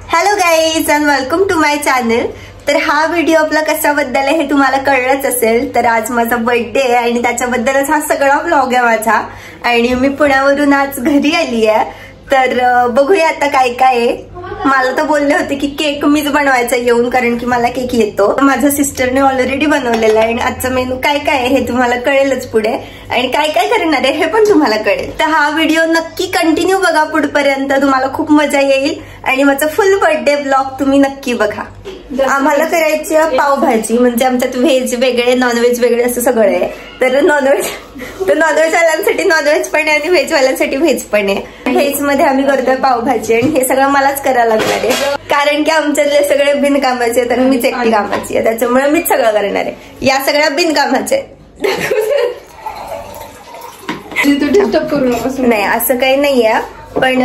Hello guys and welcome to my channel. तर हा video आपला कशाबद्दल आहे हे तुम्हाला कळलंच असेल। तर आज माझा बर्थडे आहे आणि त्याच्याबद्दलच हा सगळा व्लॉग आहे माझा। आणि मी पुण्यावरून आज घरी आली आहे। तर बघूया आता काय काय आहे। मला तर बोलले होते की केक मीच बनवायचा येऊन, कारण की मला केक येतो। माझ्या सिस्टरने ऑलरेडी बनवलेला आहे आणि आजचा मेनू काय काय आहे हे तुम्हाला कळेलच पुढे, आणि काय काय करणार आहे हे पण तुम्हाला कळेल। तर हा व्हिडिओ नक्की कंटिन्यू बघा पुढपर्यंत, तुम्हाला खूप मजा येईल आणि माझा फुल बर्थडे ब्लॉग तुम्ही नक्की बघा। आम्हाला करायची पावभाजी, म्हणजे आमच्यात व्हेज वेगळे नॉनव्हेज वेगळे असं सगळं आहे। तर नॉनव्हेज वाल्यांसाठी नॉनव्हेज पण आहे आणि व्हेज वाल्यांसाठी व्हेज पण आहे। व्हेज मध्ये आम्ही करतोय पावभाजी आणि हे सगळं मलाच करायला लागणार आहे, कारण की आमच्यातले सगळे बिनकामाचे आहेत आणि मीच एकटी कामाची आहे, त्याच्यामुळे मीच सगळं करणार आहे। या सगळ्या बिनकामाचे नाही असं काही नाहीये, पण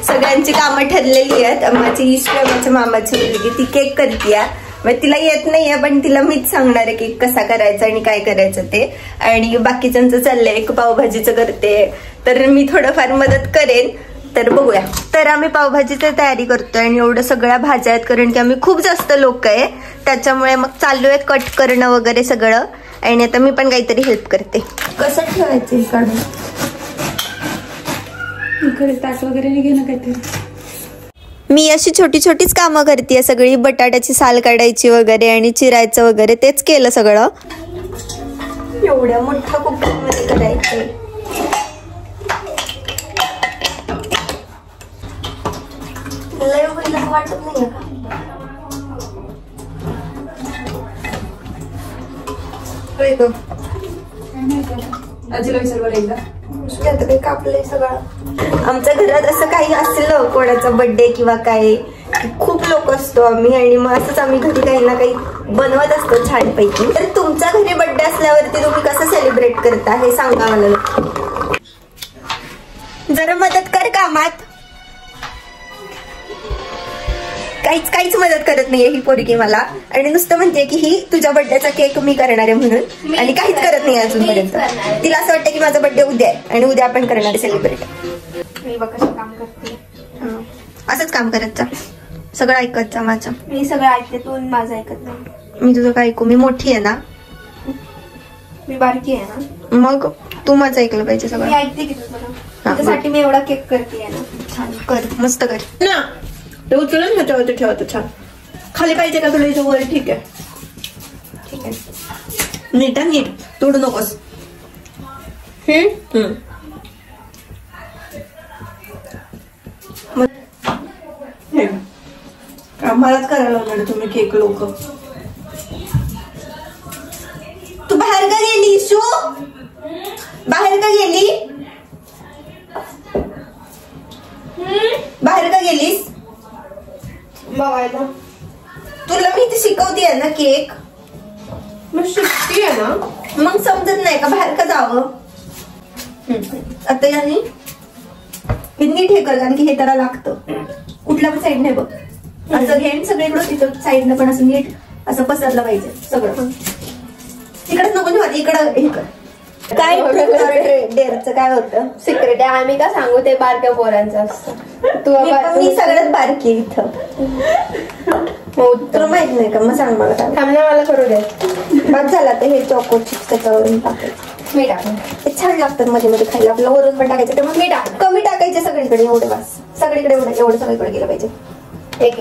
सगळ्यांची कामं ठरलेली आहेत। माझी इष्ट माझ्या मामाची मुलगी ती केक करतीये, मग तिला येत नाहीये पण तिला मीच सांगणार आहे केक कसा करायचा आणि काय करायचं ते। आणि बाकीच्यांचं चाललंय, एक पावभाजीचं करते तर मी थोडंफार मदत करेन। तर बघूया। तर आम्ही पावभाजीची तयारी करतोय आणि एवढं सगळ्या भाज्या आहेत, कारण की आम्ही खूप जास्त लोक आहे, त्याच्यामुळे मग चालू आहे कट करणं वगैरे सगळं। आणि आता मी पण काहीतरी हेल्प करते। कसं ठेवायचं काढून ताट वगैरे घे ना काहीतरी। मी अशी छोटी छोटीच कामं करते सगळी, बटाट्याची साल काढायची वगैरे आणि चिरायचं वगैरे तेच केलं सगळं। एवढ्या मोठ्या कुकरमध्ये करायचंय। लय होईल वाटत नाहीये का? आजीला विचार एकदा। काही कापलंय सगळं। आमच्या घरात असं काही असलं कोणाचा बर्थडे किंवा काय, खूप लोक असतो आम्ही आणि मग असंच आम्ही घरी काही ना काही बनवत असतो छानपैकी। तर तुमच्या घरी बर्थडे असल्यावरती तुम्ही कसं सेलिब्रेट करता हे सांगा मला। जरा मदत कर कामात। काहीच मदत करत नाहीये ही पोरगी मला, आणि नुसतं म्हणते की ही तुझ्या बर्थडेचा केक मी करणार आहे म्हणून, आणि काहीच करत नाही अजूनपर्यंत। तिला असं वाटतं की माझा बर्थडे उद्या आहे आणि उद्या आपण करणार आहे सेलिब्रेट। मी बघ कसं काम करते, असंच काम करत जा, सगळं ऐकत जा माझं। मी सगळं ऐकते, तू माझं ऐकत नाही। मी तुझं काय ऐकू? मी मोठी आहे ना, मी बारकी आहे ना, मग तू माझं ऐकलं पाहिजे सगळं। मी ऐकते की तुझं, त्याच्यासाठी मी एवढा केक करते ना। छान कर, मस्त कर ना। ते उचलून ह्याच्यावरती ठेवतो, छान खाली पाहिजे का तुला? वर ठीक आहे, ठीक आहे। नीट नीट तोडू नकोस। आम्हालाच करायला लावणार तुम्ही केक लोक। तू बाहेर का गेली शू? बाहेर का गेली? बाहेर का गेलीस? बघायला तुला मी ते शिकवते ना केक, मग शिकतीये ना, मग समजत नाही का बाहेर का जावं? आता याने नीट हे कर, कारण की हे त्याला लागतं। कुठल्या पण साईडने बघ, असं घे सगळीकडं, तिथं साईडनं पण असं नीट असं पसरलं पाहिजे सगळं। तिकडच नको ना, इकडं हे कर। काय डेअरचं काय होतं? सिक्रेट आहे, आम्ही का सांगू, ते बारक्या पोरांचं असतं। मी सगळ्यात बारकी इथं, तुला माहित नाही का? मग सांग मला काय। थांबना, मला करू दे। बस झाला तर हे चॉको चिप्स त्याच्यावरून टाकायचं, मी टाक, ते छान लागतात मध्ये मध्ये खायला। आपलं वरून पण टाकायचं, तेव्हा मी कमी टाकायचे सगळीकडे, एवढे बस सगळीकडे एवढं सगळीकडे गेलं पाहिजे। एक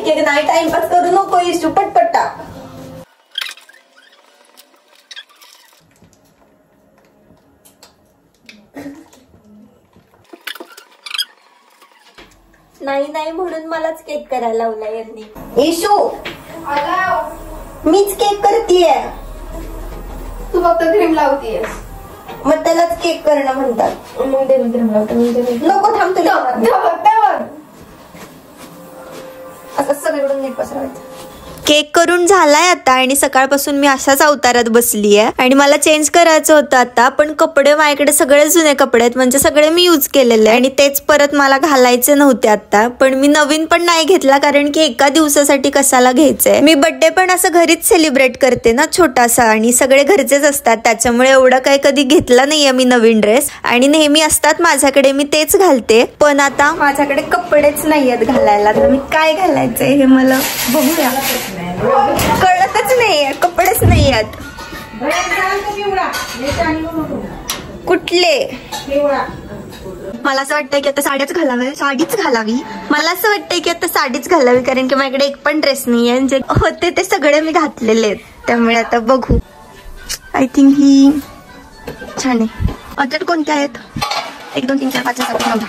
एक नाही, टाइमपास करू नको इशू, पटपट टाक। नाही म्हणून मलाच केक करायला लावला यांनी। इशू मीच केक करतीये, तू फक्त क्रीम लावतीयस, मग त्यालाच केक करणं म्हणतात। मग दे मी क्रीम लावते। नको, थांब तुला त्यावर असं सगळीकडून नीट पसरवायचं। केक करून झालाय आता आणि सकाळपासून मी अशाच अवतारात बसली आहे आणि मला चेंज करायचं होतं आता, पण कपडे माझ्याकडे सगळे जुने कपडे आहेत, म्हणजे सगळे मी यूज केलेले आणि तेच परत मला घालायचे नव्हते आता. पण मी नवीन पण नाही घेतला कारण की एका दिवसासाठी कशाला घ्यायचंय. मी बर्थडे पण असं घरीच सेलिब्रेट करते ना छोटासा, आणि सगळे घरचेच असतात, त्याच्यामुळे एवढं काही कधी घेतला नाहीये मी नवीन ड्रेस आणि नेहमी असतात माझ्याकडे, मी तेच घालते. पण आता माझ्याकडे कपडेच नाहीयेत घालायला, तर मी काय घालायचंय हे मला बघूया, कळतच नाहीये, कपडेच नाही आहेत. कुठले? मला असं वाटतंय की आता साडीच घालावी. मला असं वाटतंय की आता साडीच घालावी कारण की माझ्याकडे एक पण ड्रेस नाहीये, जे होते ते सगळे मी घातलेले आहेत. त्यामुळे आता बघू. आय थिंक ही छान आहे. अजून कोणत्या आहेत? 1 2 3 4 5 6 7 8 9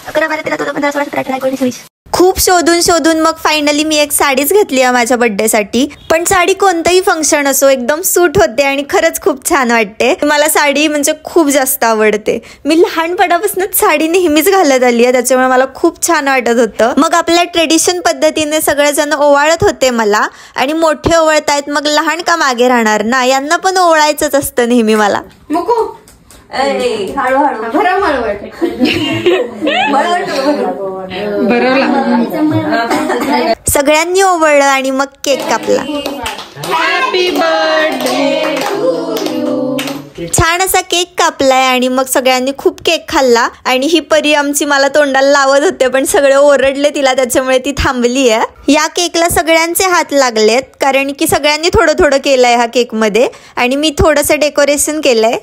11 12 13 14 15 16 17 18 19 20. खूप शोधून मग फायनली मी एक साडीच घेतली आहे माझ्या बर्थडे साठी. पण साडी कोणतंही फंक्शन असो एकदम सूट होते आणि खरंच खूप छान वाटते. मला साडी म्हणजे खूप जास्त आवडते. मी लहानपणापासूनच साडी नेहमीच घालत आली आहे, त्याच्यामुळे मला खूप छान वाटत होतं. मग आपल्या ट्रेडिशन पद्धतीने सगळेजण ओवाळत होते मला, आणि मोठे ओवाळतायत मग लहान का मागे राहणार ना, यांना पण ओवाळायचंच असतं नेहमी मला. सगळ्यांनी ओवळलं आणि मग केक कापला. Happy birthday to you. छान असा केक कापलाय आणि मग सगळ्यांनी खूप केक खाल्ला. आणि ही परी आमची मला तोंडाला लावत होते पण सगळे ओरडले तिला, त्याच्यामुळे ती थांबली आहे. या केकला सगळ्यांचे हात लागलेत कारण की सगळ्यांनी थोडं थोडं केलंय ह्या केक मध्ये, आणि मी थोडंसं डेकोरेशन केलंय.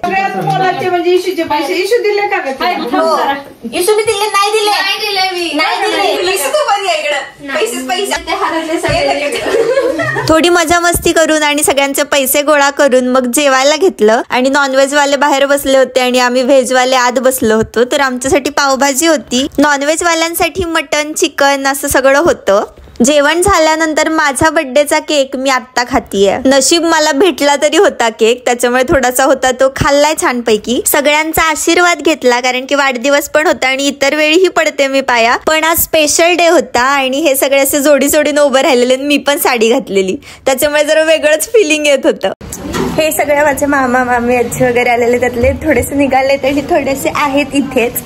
थोडी मजा मस्ती करून आणि सगळ्यांचे पैसे गोळा करून मग जेवायला घेतलं. आणि नॉनव्हेज वाले बाहेर बसले होते आणि आम्ही व्हेज वाले आत बसलो होतो. तर आमच्यासाठी पावभाजी होती, नॉनव्हेज वाल्यांसाठी मटन चिकन असं सगळं होतं. जेवण झाल्यानंतर माझा बर्थडेचा केक मी आत्ता खातीये. नशीब मला भेटला तरी होता केक, त्याच्यामुळे थोडासा होता तो खाल्लाय छानपैकी. सगळ्यांचा आशीर्वाद घेतला कारण की वाढदिवस पण होता आणि इतर वेळीही पडते मी पाया, पण आज स्पेशल डे होता आणि हे सगळे असे जोडी जोडीने उभे राहिलेले. मी पण साडी घातलेली, त्याच्यामुळे जरा वेगळंच फिलिंग येत होतं. हे सगळे माझे मामा मामी आजी वगैरे आलेले, त्यातले थोडेसे निघाले तरी थोडेसे आहेत इथेच.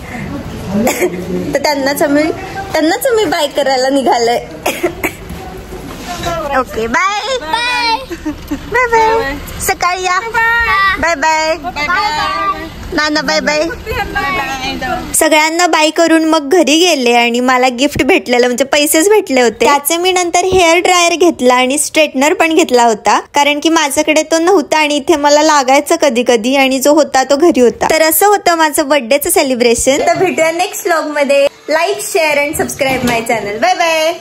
तर त्यांनाच आम्ही बाय करायला निघालोय. Okay bye bye bye bye. सकाळी या. बाय बाय नाना. Bye bye. सगळ्यांना बाय करून मग घरी गेले आणि मला गिफ्ट भेटलेलं म्हणजे पैसेच भेटले होते. त्याचे मी नंतर हेअर ड्रायर घेतला आणि स्ट्रेटनर पण घेतला होता कारण की माझ्याकडे तो नव्हता आणि इथे मला लागायचं कधी कधी, आणि जो होता तो घरी होता. तर असं होतं माझं बर्थडेचं सेलिब्रेशन. तर भेटूया नेक्स्ट व्लॉग मध्ये. Like share and subscribe my channel. Bye bye.